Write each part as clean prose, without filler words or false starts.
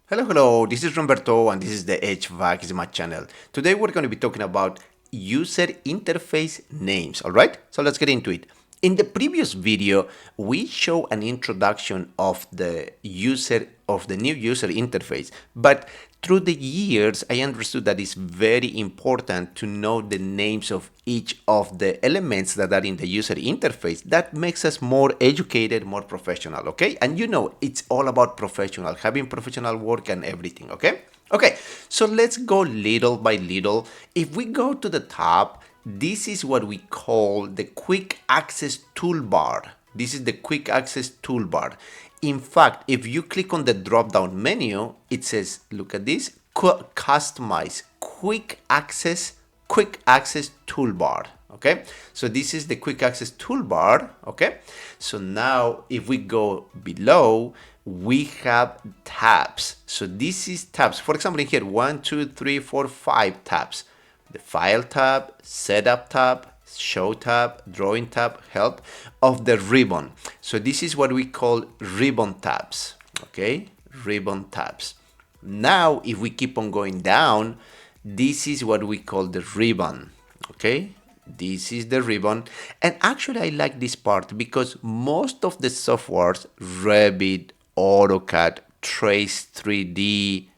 Hello, this is Roberto and this is the HVAC is my channel. Today we're going to be talking about user interface names, alright? So let's get into it. In the previous video, we show an introduction of the new user interface, but through the years, I understood that it's very important to know the names of each of the elements that are in the user interface. That makes us more educated, more professional, okay? And it's all about professional, having professional work and everything, okay? Okay, so let's go little by little. If we go to the top, this is what we call the quick access toolbar. This is the quick access toolbar. In fact, if you click on the drop down menu, it says, look at this, customize quick access toolbar. Okay, so this is the quick access toolbar. Okay, so now if we go below, we have tabs. So this is tabs. For example, in here, 1, 2, 3, 4, 5 tabs. The file tab, setup tab, show tab, drawing tab, help of the ribbon. So this is what we call ribbon tabs. Okay, ribbon tabs. Now, if we keep on going down, this is what we call the ribbon. Okay, this is the ribbon. And actually, I like this part because most of the softwares, Revit, AutoCAD, Trace 3D,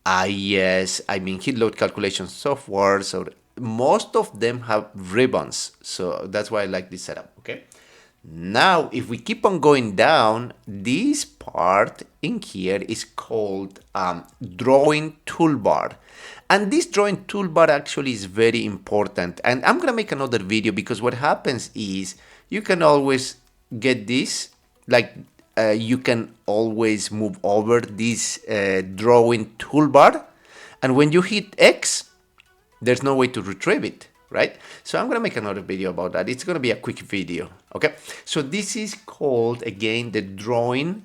IES, heat load calculation software, so most of them have ribbons. So that's why I like this setup, okay? Now, if we keep on going down, this part in here is called drawing toolbar. And this drawing toolbar actually is very important. And I'm gonna make another video because what happens is you can always get this, like you can always move over this drawing toolbar, and when you hit X, there's no way to retrieve it, right? So I'm gonna make another video about that. It's gonna be a quick video, okay? So this is called, again, the drawing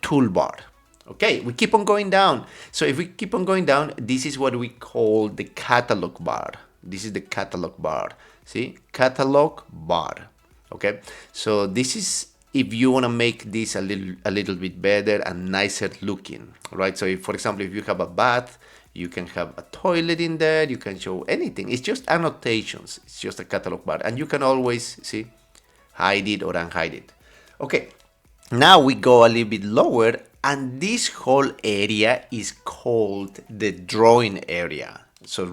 toolbar. Okay, we keep on going down. So if we keep on going down, this is what we call the catalog bar. This is the catalog bar. See, catalog bar. Okay, so this is if you want to make this a little bit better and nicer looking, right? So if, for example, if you have a bath, you can have a toilet in there, you can show anything. It's just annotations. It's just a catalog bar, and you can always see hide it or unhide it. Okay, now we go a little bit lower, and this whole area is called the drawing area. So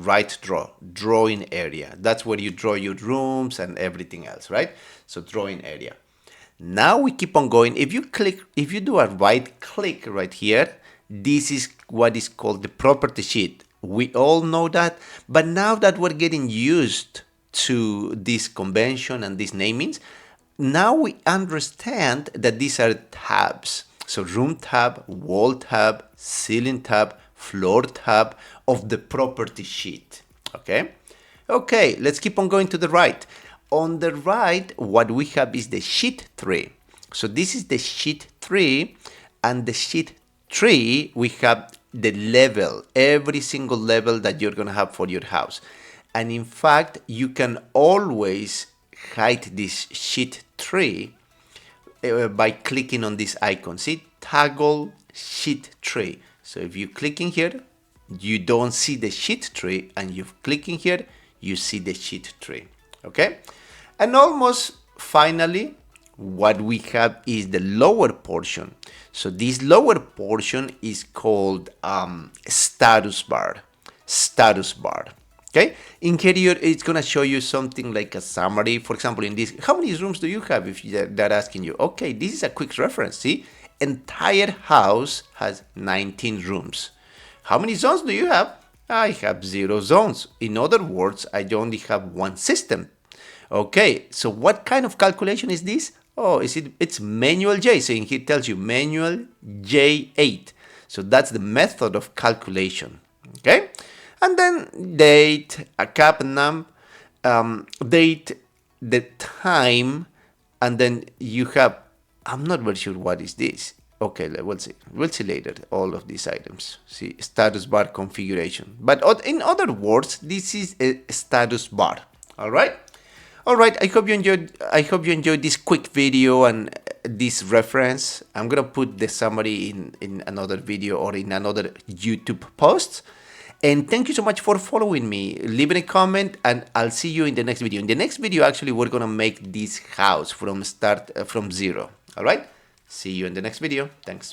drawing area. That's where you draw your rooms and everything else, right? So drawing area. Now we keep on going. If you do a right click right here, this is what is called the property sheet. We all know that, but now that we're getting used to this convention and these namings, now we understand that these are tabs. So room tab, wall tab, ceiling tab, floor tab of the property sheet. Okay? Okay, let's keep on going to the right. On the right, what we have is the sheet 3. So this is the sheet 3, and the sheet 3, we have the level, every single level that you're going to have for your house. And in fact, you can always hide this sheet 3 by clicking on this icon. See, toggle sheet 3. So if you click in here, you don't see the sheet 3, and you click in here, you see the sheet 3. Okay? And almost finally, what we have is the lower portion. So this lower portion is called status bar. Status bar. Okay? In here, it's going to show you something like a summary. For example, in this, how many rooms do you have if they're asking you? Okay, this is a quick reference. See, entire house has 19 rooms. How many zones do you have? I have 0 zones. In other words, I only have one system. Okay, so what kind of calculation is this? Oh, it's manual J. So here it tells you manual J8. So that's the method of calculation. Okay, and then date, a cap num, date, the time, and then you have, I'm not very sure what is this. Okay, we'll see. We'll see later all of these items. See, status bar configuration. But in other words, this is a status bar. All right. All right, I hope you enjoyed. I hope you enjoyed this quick video and this reference. I'm gonna put the summary in another video or in another YouTube post. And thank you so much for following me. Leave a comment, and I'll see you in the next video. In the next video, actually, we're gonna make this house from zero. All right. See you in the next video. Thanks.